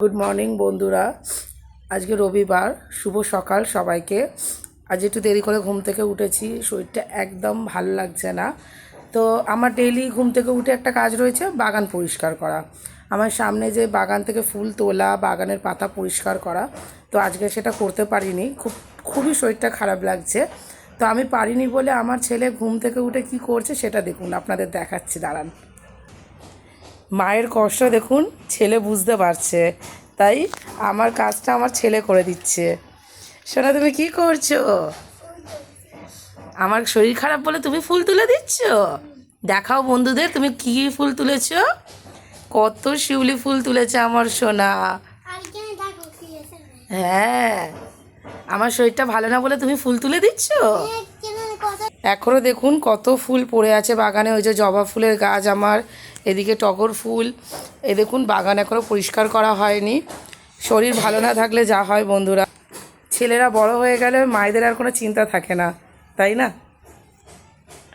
Good morning বন্ধুরা। আজকে রবিবার, শুভ সকাল সবাইকে। আজ একটু দেরি করে ঘুম থেকে উঠেছি, শরীরটা একদম ভালো লাগছে না। তো আমার ডেইলি ঘুম থেকে উঠে একটা কাজ রয়েছে, বাগান পরিষ্কার করা। আমার সামনে যে বাগান থেকে ফুল তোলা, বাগানের পাতা পরিষ্কার করা। তো আজকে সেটা করতে পারিনি, খুবই শরীরটা খারাপ লাগছে। তো আমি পারিনি বলে আমার ছেলে ঘুম থেকে উঠে কি করছে সেটা দেখুন, আপনাদের দেখাচ্ছি, দাঁড়ান। মায়ের কষ্ট দেখুন, ছেলে বুঝতে পারছে, তাই আমার কাজটা আমার ছেলে করে দিচ্ছে। সোনা, তুমি কি করছো? আমার শরীর খারাপ বলে তুমি ফুল তুলে দিচ্ছ? দেখাও বন্ধুদের তুমি কি ফুল তুলেছো। কত শিউলি ফুল তুলেছে আমার সোনা। হ্যাঁ, আমার শরীরটা ভালো না বলে তুমি ফুল তুলে দিচ্ছ। এখনও দেখুন কত ফুল পড়ে আছে বাগানে। ওই যে জবা ফুলের গাছ আমার, এদিকে টগর ফুল। এ দেখুন, বাগান এখনও পরিষ্কার করা হয়নি। শরীর ভালো না থাকলে যা হয় বন্ধুরা, ছেলেরা বড় হয়ে গেলে মায়েদের আর কোনো চিন্তা থাকে না, তাই না?